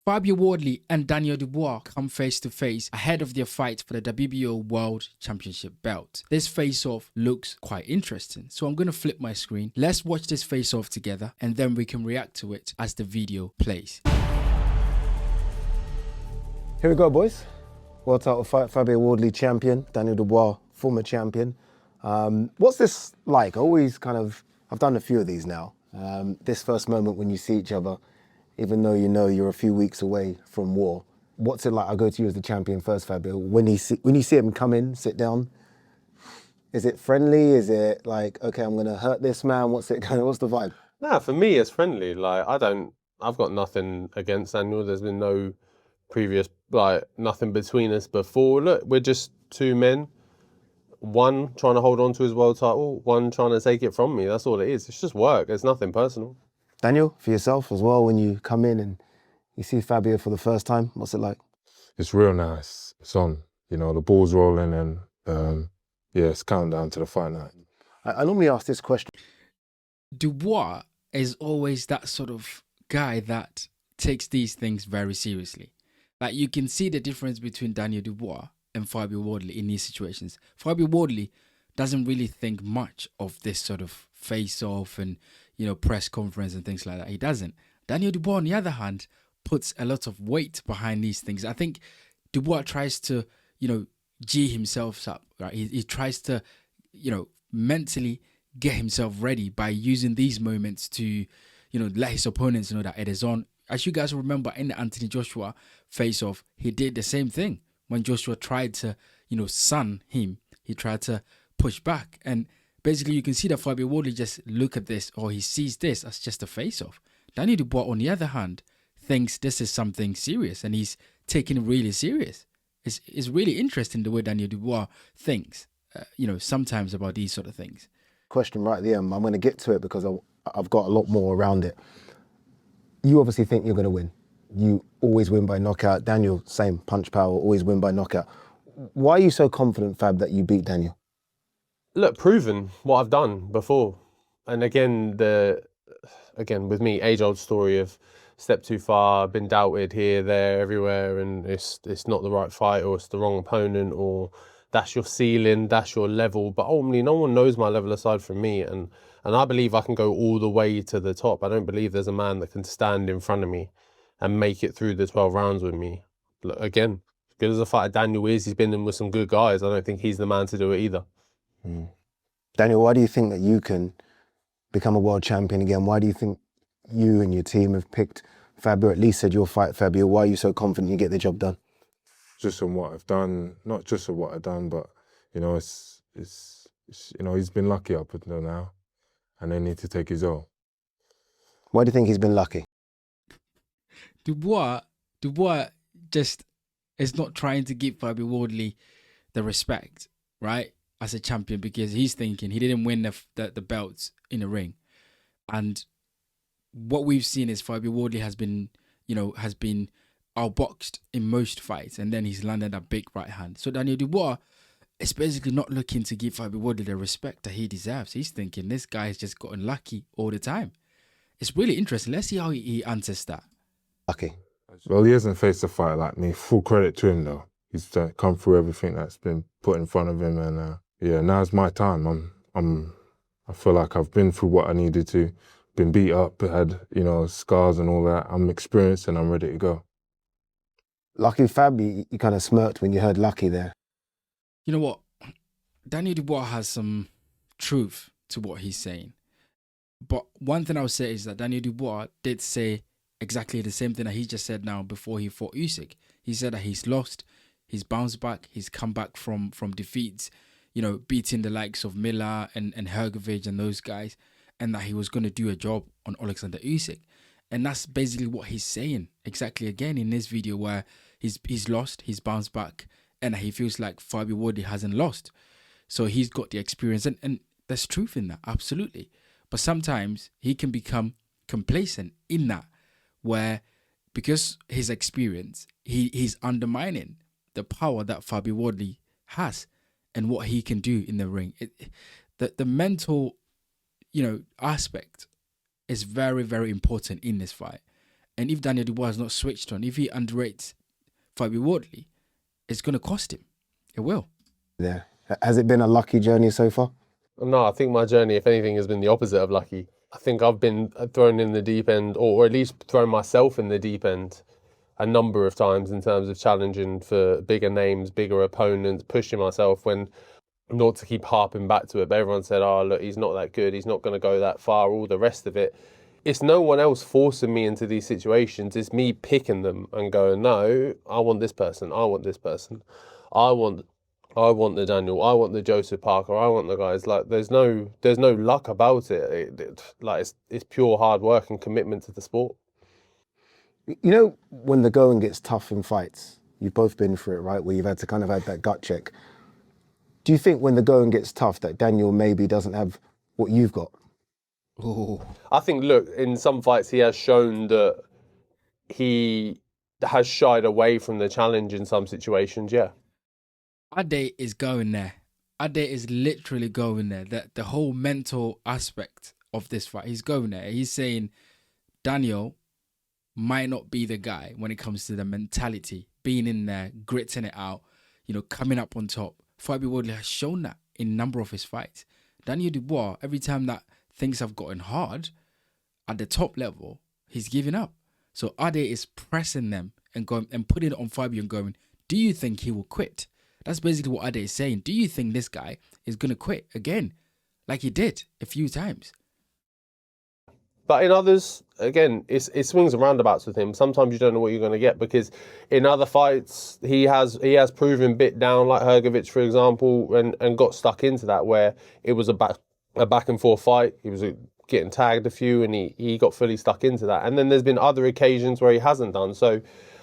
Fabio Wardley and Daniel Dubois come face to face ahead of their fight for the WBO World Championship belt. This face-off looks quite interesting, so I'm going to flip my screen. Let's watch this face-off together and then we can react to it as the video plays. Here we go, boys. World title fight, Fabio Wardley champion, Daniel Dubois former champion. What's this like? I've done a few of these now. This first moment when you see each other, even though you know you're a few weeks away from war. What's it like? I'll go to you as the champion first, Fabio. When you see him come in, sit down, is it friendly? Is it like, okay, I'm gonna hurt this man? What's the vibe? Nah, for me, it's friendly. Like, I've got nothing against Daniel. There's been no previous, nothing between us before. Look, we're just two men. One trying to hold on to his world title, one trying to take it from me. That's all it is. It's just work. It's nothing personal. Daniel, for yourself as well, when you come in and you see Fabio for the first time, what's it like? It's real nice. It's on. You know, the ball's rolling and it's countdown to the fight night. I normally ask this question. Dubois is always that sort of guy that takes these things very seriously. Like, you can see the difference between Daniel Dubois and Fabio Wardley in these situations. Fabio Wardley doesn't really think much of this sort of face-off and, you know, press conference and things like that. He doesn't. Daniel Dubois, on the other hand, puts a lot of weight behind these things. I think Dubois tries to, you know, G himself up, right? He tries to, you know, mentally get himself ready by using these moments to, you know, let his opponents know that it is on. As you guys remember, in the Anthony Joshua face-off, he did the same thing. When Joshua tried to, you know, sun him, he tried to push back. And basically, you can see that Fabio Wardley just look at this, or he sees this as just a face-off. Daniel Dubois, on the other hand, thinks this is something serious, and he's taking it really serious. It's really interesting the way Daniel Dubois thinks, you know, sometimes about these sort of things. Question right there. I'm going to get to it because I've got a lot more around it. You obviously think you're going to win. You always win by knockout. Daniel, same, punch power, always win by knockout. Why are you so confident, Fab, that you beat Daniel? Look, proven what I've done before. And again, with me, age-old story of step too far, been doubted here, there, everywhere, and it's not the right fight, or it's the wrong opponent, or that's your ceiling, that's your level. But ultimately, no one knows my level aside from me, and I believe I can go all the way to the top. I don't believe there's a man that can stand in front of me and make it through the 12 rounds with me. Look, again, as good as a fighter Daniel is, he's been in with some good guys. I don't think he's the man to do it either. Daniel, why do you think that you can become a world champion again? Why do you think you and your team have picked Fabio, at least said you'll fight Fabio? Why are you so confident you get the job done? Just on what I've done, not just on what I've done, but, you know, it's you know, he's been lucky up until now, and they need to take his all. Why do you think he's been lucky? Dubois just is not trying to give Fabio Wardley the respect, right, as a champion, because he's thinking he didn't win the belts in the ring. And what we've seen is Fabio Wardley has been outboxed in most fights, and then he's landed a big right hand. So Daniel Dubois is basically not looking to give Fabio Wardley the respect that he deserves. He's thinking this guy has just gotten lucky all the time. It's really interesting. Let's see how he answers that. Lucky. Well, he hasn't faced a fight like me. Full credit to him, though. He's come through everything that's been put in front of him, and now's my time. I feel like I've been through what I needed to, been beat up, had, you know, scars and all that. I'm experienced and I'm ready to go. Lucky, Fab, you kind of smirked when you heard lucky there. You know what? Daniel Dubois has some truth to what he's saying. But one thing I would say is that Daniel Dubois did say exactly the same thing that he just said now before he fought Usyk. He said that he's lost, he's bounced back, he's come back from defeats, you know, beating the likes of Miller and Hergovich and those guys, and that he was going to do a job on Alexander Usyk. And that's basically what he's saying exactly again in this video, where he's lost, he's bounced back, and he feels like Fabio Wardley hasn't lost. So he's got the experience, and there's truth in that, absolutely. But sometimes he can become complacent in that, where because his experience, he's undermining the power that Fabio Wardley has and what he can do in the ring. The mental, you know, aspect is very, very important in this fight. And if Daniel Dubois is not switched on, if he underrates Fabio Wardley, it's going to cost him. It will. Yeah. Has it been a lucky journey so far? No, I think my journey, if anything, has been the opposite of lucky. I think I've been thrown in the deep end, or at least thrown myself in the deep end a number of times in terms of challenging for bigger names, bigger opponents, pushing myself when not to keep harping back to it. But everyone said, oh, look, he's not that good. He's not going to go that far, all the rest of it. It's no one else forcing me into these situations. It's me picking them and going, no, I want this person. I want this person. I want the Daniel, I want the Joseph Parker, I want the guys. Like, there's no luck about it. It's pure hard work and commitment to the sport. You know, when the going gets tough in fights, you've both been through it, right? Where you've had to kind of have that gut check. Do you think when the going gets tough that Daniel maybe doesn't have what you've got? Oh, I think, look, in some fights he has shown that he has shied away from the challenge in some situations, yeah. Ade is going there. Ade is literally going there. The whole mental aspect of this fight, he's going there. He's saying Daniel might not be the guy when it comes to the mentality, being in there, gritting it out, coming up on top. Fabio Wardley has shown that in a number of his fights. Daniel Dubois, every time that things have gotten hard at the top level, he's giving up. So Ade is pressing them and going and putting it on Fabio and going, do you think he will quit? That's basically what Ade is saying. Do you think this guy is going to quit again, like he did a few times? But in others, again, it swings and roundabouts with him. Sometimes you don't know what you're going to get, because in other fights he has proven bit down, like Hrgovic, for example, and got stuck into that where it was a back and forth fight. He was getting tagged a few and he got fully stuck into that. And then there's been other occasions where he hasn't done. So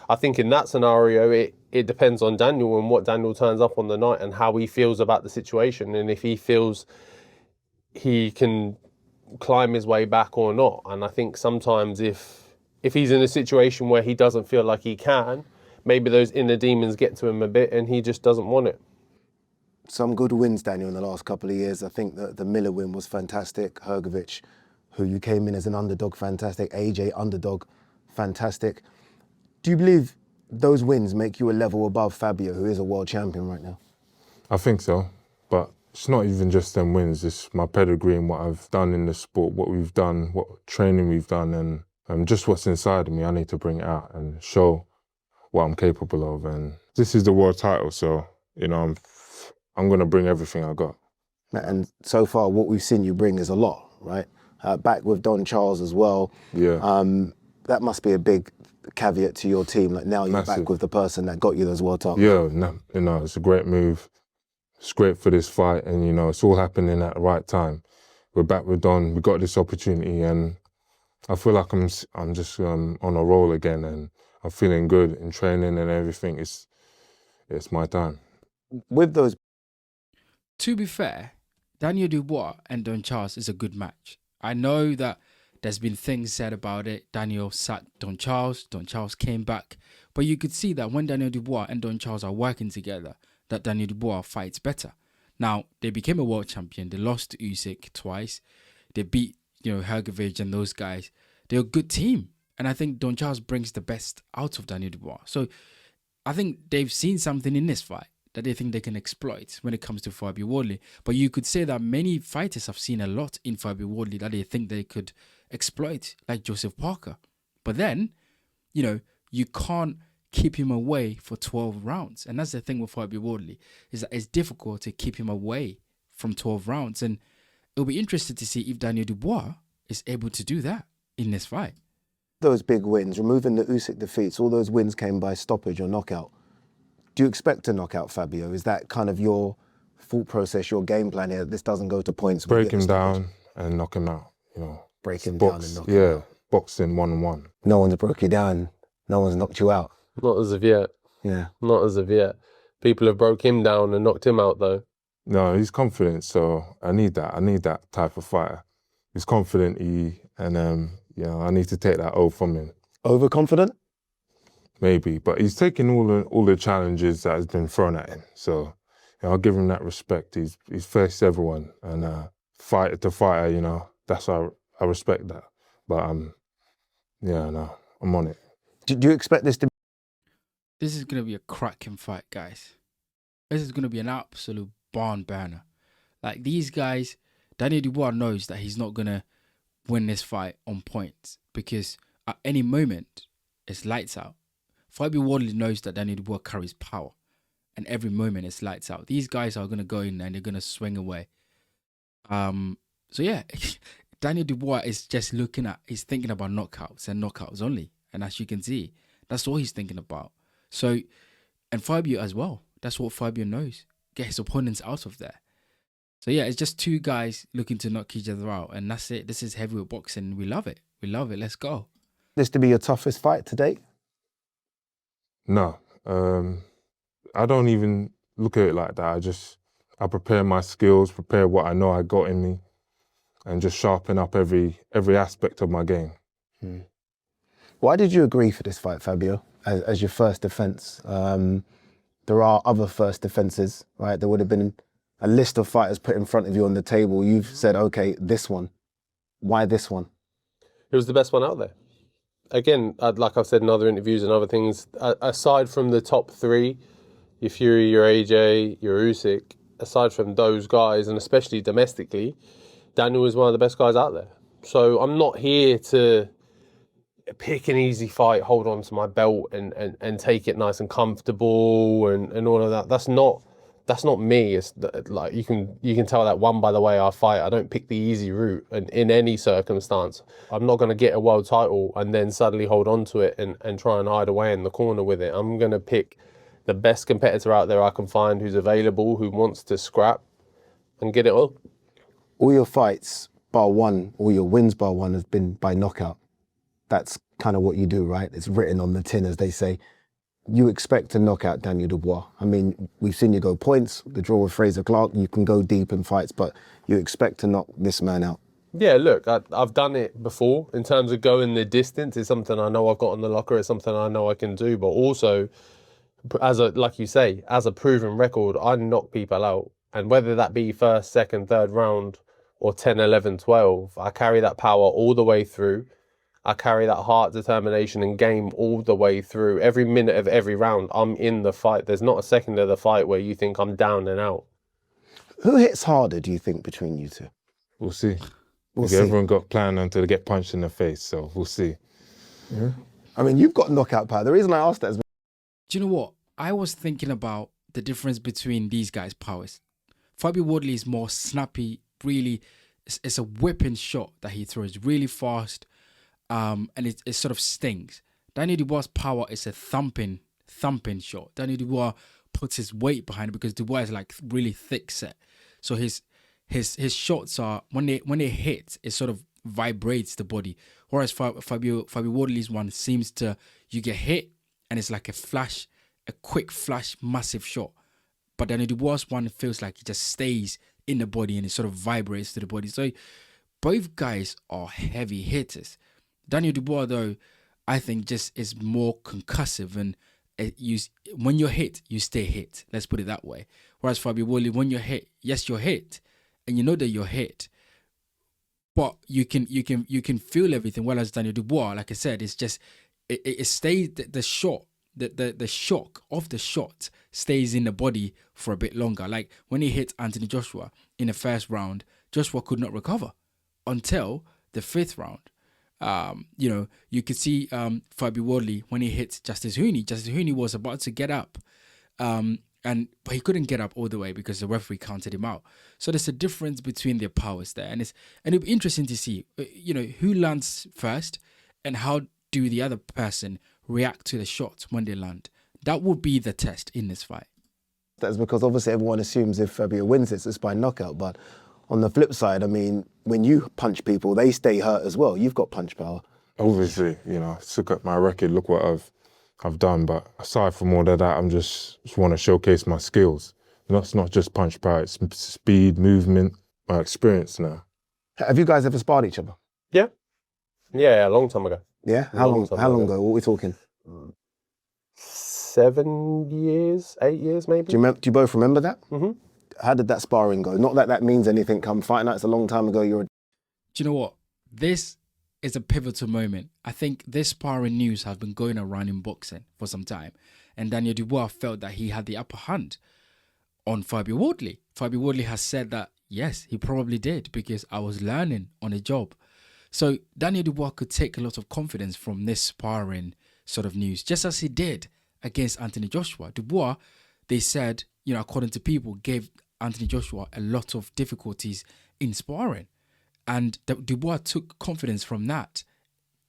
I think in that scenario, it depends on Daniel and what Daniel turns up on the night and how he feels about the situation, and if he feels he can climb his way back or not. And I think sometimes if he's in a situation where he doesn't feel like he can, maybe those inner demons get to him a bit and he just doesn't want it. Some good wins, Daniel, in the last couple of years. I think the Miller win was fantastic. Hrgovic, who you came in as an underdog, fantastic. AJ, underdog, fantastic. Do you believe those wins make you a level above Fabio, who is a world champion right now? I think so, but it's not even just them wins. It's my pedigree and what I've done in the sport, what we've done, what training we've done, and just what's inside of me. I need to bring it out and show what I'm capable of. And this is the world title, so I'm going to bring everything I got. And so far, what we've seen you bring is a lot, right? Back with Don Charles as well. Yeah. That must be a big caveat to your team. Like, now you're Massive. back with the person that got you those world titles. Yeah, it's a great move. It's great for this fight, and it's all happening at the right time. We're back with Don. We got this opportunity, and I feel like I'm just on a roll again, and I'm feeling good in training and everything. It's my time. With those, To be fair, Daniel Dubois and Don Charles is a good match. I know that there's been things said about it. Daniel sacked Don Charles came back. But you could see that when Daniel Dubois and Don Charles are working together, that Daniel Dubois fights better. Now, they became a world champion. They lost to Usyk twice. They beat, Hrgovic and those guys. They're a good team. And I think Don Charles brings the best out of Daniel Dubois. So I think they've seen something in this fight that they think they can exploit when it comes to Fabio Wardley. But you could say that many fighters have seen a lot in Fabio Wardley that they think they could exploit, like Joseph Parker. But then, you can't keep him away for 12 rounds. And that's the thing with Fabio Wardley, is that it's difficult to keep him away from 12 rounds. And it'll be interesting to see if Daniel Dubois is able to do that in this fight. those big wins, removing the Usyk defeats, all those wins came by stoppage or knockout. Do you expect to knock out Fabio? Is that kind of your thought process, your game plan here? This doesn't go to points. Break him down and knock him out, Break him down and knock him out. Yeah, boxing one-on-one. No one's broke you down. No one's knocked you out. Not as of yet. Yeah. Not as of yet. People have broke him down and knocked him out, though. No, he's confident, so I need that. I need that type of fighter. He's confident, I need to take that O from him. Overconfident? Maybe, but he's taking all the challenges that has been thrown at him. So I'll give him that respect. He's faced everyone, and fighter to fighter, that's how I respect that. But no, I'm on it. Do you expect this to? This is going to be a cracking fight, guys. This is going to be an absolute barn burner. Like, these guys, Daniel Dubois knows that he's not going to win this fight on points because at any moment, it's lights out. Fabio Wardley knows that Daniel Dubois carries power, and every moment it's lights out. These guys are going to go in and they're going to swing away. So yeah, Daniel Dubois is just he's thinking about knockouts and knockouts only. And as you can see, that's all he's thinking about. So, and Fabio as well. That's what Fabio knows. Get his opponents out of there. So yeah, it's just two guys looking to knock each other out. And that's it. This is heavyweight boxing. We love it. We love it. Let's go. This to be your toughest fight to date? No, I don't even look at it like that. I prepare my skills, prepare what I know I got in me, and just sharpen up every aspect of my game. Why did you agree for this fight, Fabio, as your first defence? There are other first defences, right? There would have been a list of fighters put in front of you on the table. You've said, okay, this one. Why this one? It was the best one out there. Again, like I've said in other interviews and other things, aside from the top three, your Fury, your AJ, your Usyk, aside from those guys, and especially domestically, Daniel was one of the best guys out there. So I'm not here to pick an easy fight, hold on to my belt and take it nice and comfortable and all of that. That's not me. It's like you can tell that one by the way I fight. I don't pick the easy route in any circumstance. I'm not going to get a world title and then suddenly hold on to it and try and hide away in the corner with it. I'm going to pick the best competitor out there I can find who's available, who wants to scrap and get it all. All your fights, bar one, all your wins, bar one, has been by knockout. That's kind of what you do, right? It's written on the tin, as they say. You expect to knock out Daniel Dubois. I mean, we've seen you go points, the draw with Fraser Clark, you can go deep in fights, but you expect to knock this man out. Yeah, look, I've done it before. In terms of going the distance, it's something I know I've got in the locker, it's something I know I can do, but also, like you say, as a proven record, I knock people out. And whether that be first, second, third round, or 10, 11, 12, I carry that power all the way through. I carry that heart, determination and game all the way through. Every minute of every round, I'm in the fight. There's not a second of the fight where you think I'm down and out. Who hits harder, do you think, between you two? We'll see. We'll see. Everyone got planned until they get punched in the face, so we'll see. Yeah. I mean, you've got knockout power. The reason I asked that is... Do you know what? I was thinking about the difference between these guys' powers. Fabio Wardley is more snappy, really. It's a whipping shot that he throws really fast. And it sort of stings. Daniel Dubois' power is a thumping shot. Daniel Dubois puts his weight behind it because Dubois is like really thick set. So his shots are when they hit, it sort of vibrates the body. Whereas Fabio Wardley's one seems to, you get hit and it's like a quick flash, massive shot. But Daniel Dubois' one feels like it just stays in the body and it sort of vibrates to the body. So both guys are heavy hitters. Daniel Dubois, though, I think just is more concussive, and when you're hit, you stay hit. Let's put it that way. Whereas Fabio Wardley, when you're hit, yes, you're hit, and you know that you're hit, but you can feel everything. Whereas Daniel Dubois, like I said, it's just it stays the shot. The shock of the shot stays in the body for a bit longer. Like when he hit Anthony Joshua in the first round, Joshua could not recover until the fifth round. You could see Fabio Wardley when he hit Justice Hooney. Justice Hooney was about to get up, but he couldn't get up all the way because the referee counted him out. So there's a difference between their powers there, and it'll be interesting to see, who lands first and how do the other person react to the shots when they land. That would be the test in this fight. That's because obviously everyone assumes if Fabio wins it's by knockout, but on the flip side, I mean, when you punch people, they stay hurt as well. You've got punch power. Obviously, look at my record, look what I've done. But aside from all of that, I'm just want to showcase my skills. It's not just punch power, it's speed, movement, my experience now. Have you guys ever sparred each other? Yeah. Yeah, a long time ago. Yeah? How long ago? What are we talking? 7 years, 8 years maybe. Do you both remember that? Mm-hmm. How did that sparring go? Not that means anything come fight night, it's a long time ago. Do you know what? This is a pivotal moment. I think this sparring news has been going around in boxing for some time, and Daniel Dubois felt that he had the upper hand on Fabio Wardley. Fabio Wardley has said that, yes, he probably did because I was learning on a job. So Daniel Dubois could take a lot of confidence from this sparring sort of news, just as he did against Anthony Joshua. Dubois, they said, according to people, gave Anthony Joshua a lot of difficulties in sparring. And Dubois took confidence from that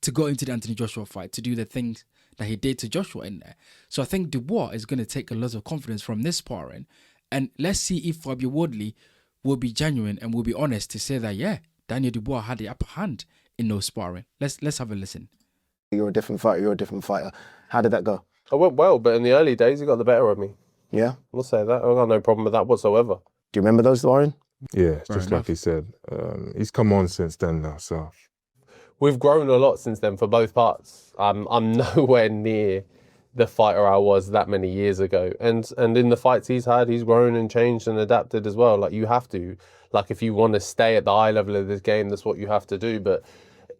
to go into the Anthony Joshua fight, to do the things that he did to Joshua in there. So I think Dubois is going to take a lot of confidence from this sparring. And let's see if Fabio Wardley will be genuine and will be honest to say that, yeah, Daniel Dubois had the upper hand in those sparring. Let's have a listen. You're a different fighter. How did that go? I went well, but in the early days, he got the better of me. Yeah? I'll say that. I got no problem with that whatsoever. Do you remember those sparring? Yeah, just like he said. He's come on since then now, so. We've grown a lot since then for both parts. I'm nowhere near the fighter I was that many years ago. And in the fights he's had, he's grown and changed and adapted as well. Like, you have to. Like, if you want to stay at the high level of this game, that's what you have to do. But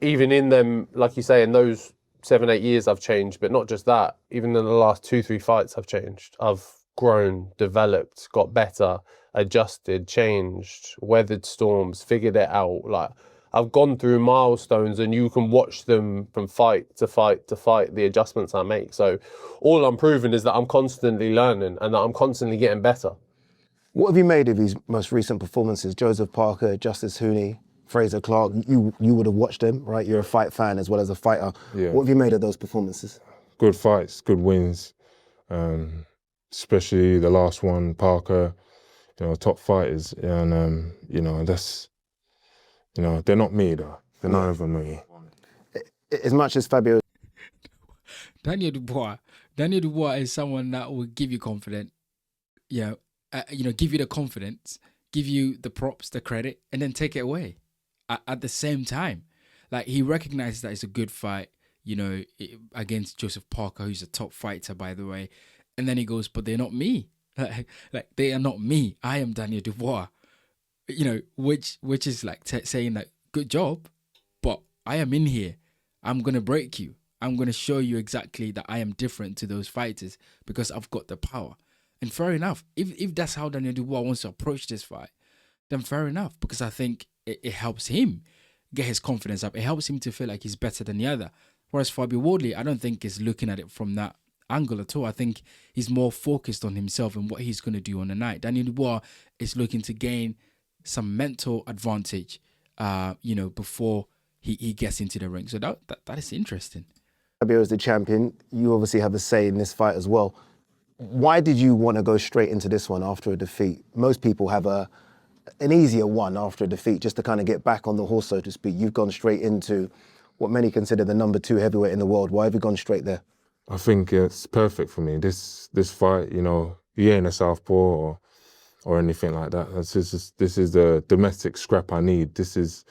even in them, like you say, in those 7-8 years I've changed, but not just that. Even in the last 2-3 fights I've changed. I've grown, developed, got better, adjusted, changed, weathered storms, figured it out. Like, I've gone through milestones and you can watch them from fight to fight to fight, the adjustments I make. So all I'm proving is that I'm constantly learning and that I'm constantly getting better. What have you made of his most recent performances? Joseph Parker, Justice Hooney, Fraser Clark, you would have watched them, right? You're a fight fan as well as a fighter. Yeah. What have you made of those performances? Good fights, good wins, especially the last one, Parker, top fighters. And, that's, they're not me though. They're none of them me. As much as Fabio... Daniel Dubois is someone that will give you confidence, give you the confidence, give you the props, the credit, and then take it away at the same time. Like, he recognizes that it's a good fight, against Joseph Parker, who's a top fighter, by the way. And then he goes, but they're not me. Like they are not me. I am Daniel Dubois. Which is like saying that, good job, but I am in here. I'm going to break you. I'm going to show you exactly that I am different to those fighters because I've got the power. And fair enough. If that's how Daniel Dubois wants to approach this fight, then fair enough, because I think it helps him get his confidence up. It helps him to feel like he's better than the other. Whereas Fabio Wardley, I don't think is looking at it from that angle at all. I think he's more focused on himself and what he's going to do on the night. Daniel Dubois is looking to gain some mental advantage, before he gets into the ring. So that is interesting. Fabio is the champion. You obviously have a say in this fight as well. Why did you want to go straight into this one after a defeat? Most people have an easier one after a defeat, just to kind of get back on the horse, so to speak. You've gone straight into what many consider the number 2 heavyweight in the world. Why have you gone straight there? I think it's perfect for me. This fight, he ain't a southpaw or anything like that. This is the domestic scrap I need. This is,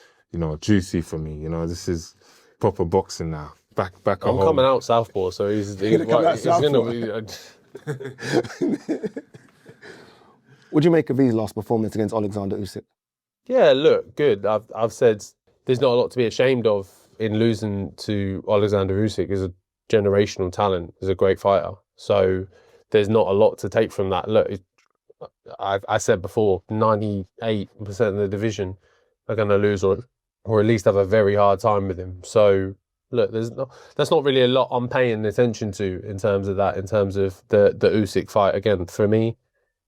juicy for me. This is proper boxing now. Back at home. I'm coming out southpaw, so he's going to be... What do you make of his last performance against Alexander Usyk? Yeah, look, good. I've said there's not a lot to be ashamed of in losing to Alexander Usyk. He's a generational talent. He's a great fighter. So there's not a lot to take from that. Look, I said before, 98% of the division are going to lose or at least have a very hard time with him. So look, that's not really a lot I'm paying attention to in terms of that, in terms of the Usyk fight. Again, for me,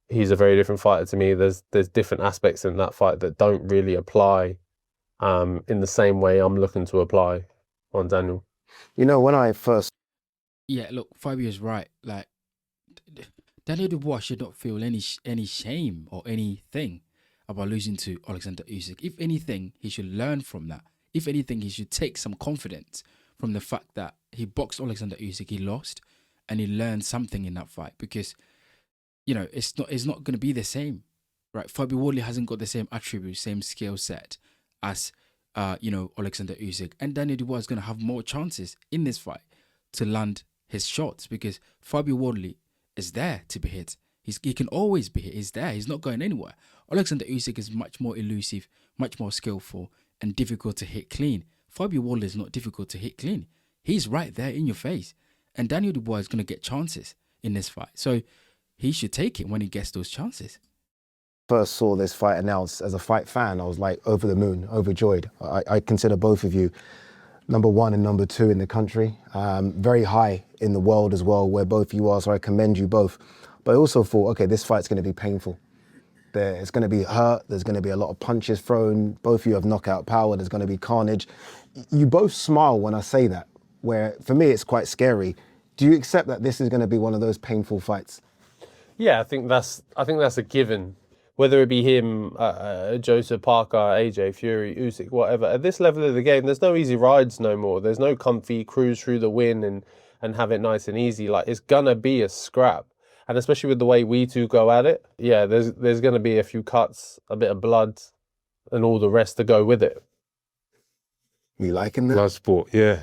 he's a very different fighter to me. There's different aspects in that fight that don't really apply in the same way I'm looking to apply on Daniel. When I first... Yeah, look, Fabio's right. Like, Daniel Dubois should not feel any shame or anything about losing to Alexander Usyk. If anything, he should learn from that. If anything, he should take some confidence from the fact that he boxed Alexander Usyk, he lost, and he learned something in that fight, because it's not going to be the same, right? Fabio Wardley hasn't got the same attributes, same skill set as Alexander Usyk, and Daniel Dubois is going to have more chances in this fight to land his shots, because Fabio Wardley is there to be hit. He can always be hit. He's there. He's not going anywhere. Alexander Usyk is much more elusive, much more skillful, and difficult to hit clean. Fabio Wardley is not difficult to hit clean. He's right there in your face. And Daniel Dubois is going to get chances in this fight. So he should take it when he gets those chances. First saw this fight announced as a fight fan, I was like over the moon, overjoyed. I consider both of you number 1 and number 2 in the country, very high in the world as well, where both you are, so I commend you both. But I also thought, okay, this fight's going to be painful. It's going to be hurt, there's going to be a lot of punches thrown, both of you have knockout power, there's going to be carnage. You both smile when I say that, where for me it's quite scary. Do you accept that this is going to be one of those painful fights? Yeah, I think that's a given. Whether it be him, Joseph Parker, AJ, Fury, Usyk, whatever. At this level of the game, there's no easy rides no more. There's no comfy cruise through the win and have it nice and easy. Like, it's gonna be a scrap. And especially with the way we two go at it, yeah, there's gonna be a few cuts, a bit of blood, and all the rest to go with it. You liking that? Blood sport, yeah.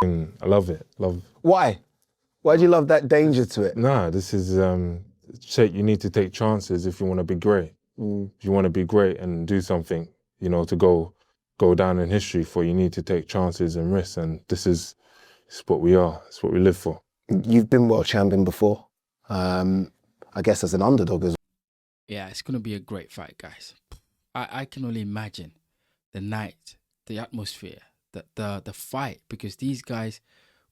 I love it. Why? Why do you love that danger to it? Nah, this is you need to take chances if you want to be great. If you want to be great and do something, you know, to go down in history for, you need to take chances and risks. And this is what we are. It's what we live for. You've been world champion before. I guess as an underdog as well. Yeah, it's going to be a great fight, guys. I can only imagine the night, the atmosphere, the fight, because these guys,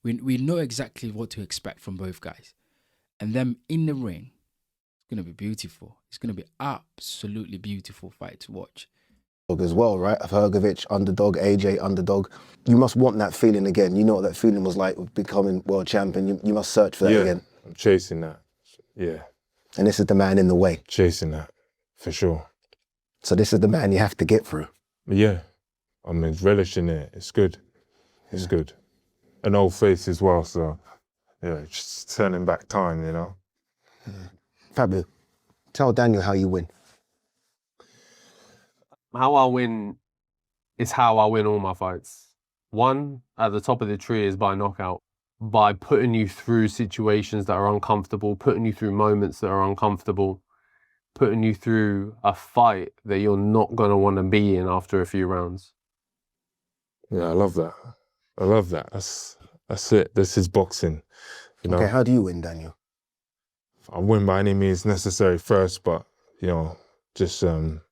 we know exactly what to expect from both guys. And them in the ring, it's going to be beautiful. It's going to be absolutely beautiful fight to watch. As well, right? Hergovic, underdog, AJ, underdog. You must want that feeling again. You know what that feeling was like with becoming world champion. You must search for that again. I'm chasing that. Yeah. And this is the man in the way. Chasing that, for sure. So this is the man you have to get through. Yeah. I'm relishing it. It's good. It's good. An old face as well, so yeah, just turning back time, you know. Fabio, tell Daniel how you win. How I win is how I win all my fights. One, at the top of the tree, is by knockout. By putting you through situations that are uncomfortable, putting you through moments that are uncomfortable, putting you through a fight that you're not going to want to be in after a few rounds. Yeah, I love that. I love that. That's it. This is boxing. You know? Okay, how do you win, Daniel? I win by any means necessary first, but, you know, just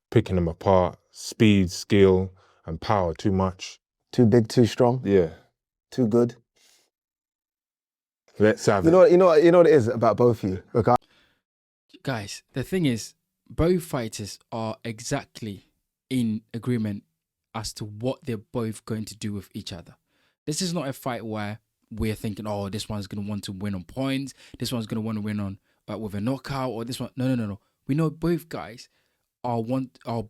picking them apart. Speed, skill, and power too much. Too big, too strong? Yeah. Too good? Let's have You it. know what it is about both of you? Look, Guys, the thing is, both fighters are exactly in agreement as to what they're both going to do with each other. This is not a fight where we're thinking, oh, this one's going to want to win on points, this one's going to want to win on with a knockout, or this one. No. We know both guys are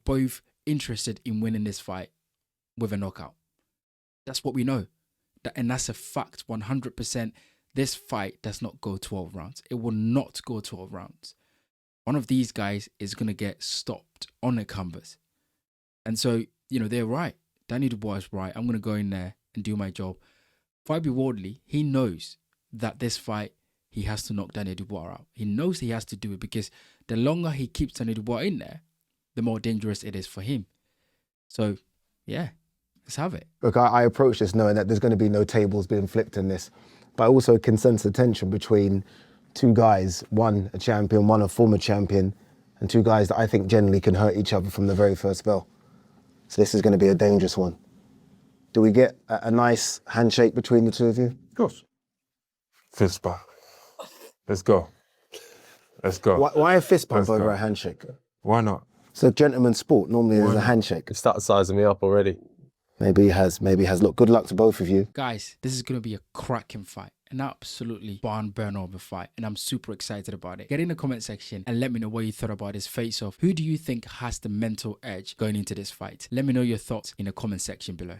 both interested in winning this fight with a knockout. That's what we know. And that's a fact, 100%. This fight does not go 12 rounds. It will not go 12 rounds. One of these guys is going to get stopped on the canvas. And so, you know, they're right. Daniel Dubois is right. I'm going to go in there and do my job. Fabio Wardley, he knows that this fight, he has to knock Daniel Dubois out. He knows he has to do it because the longer he keeps Daniel Dubois in there, the more dangerous it is for him. So, yeah, let's have it. Look, I approach this knowing that there's going to be no tables being flipped in this, but I also can sense the tension between two guys, one a champion, one a former champion, and two guys that I think generally can hurt each other from the very first bell. So this is going to be a dangerous one. Do we get a nice handshake between the two of you? Of course. Fist bump. Let's go. Let's go. Why a fist bump Let's over go. a handshake? Why not? It's a gentleman's sport. Normally there's a handshake. It started sizing me up already. Maybe he has. Look, good luck to both of you. Guys, this is going to be a cracking fight. An absolutely barn burner of a fight. And I'm super excited about it. Get in the comment section and let me know what you thought about this face-off. Who do you think has the mental edge going into this fight? Let me know your thoughts in the comment section below.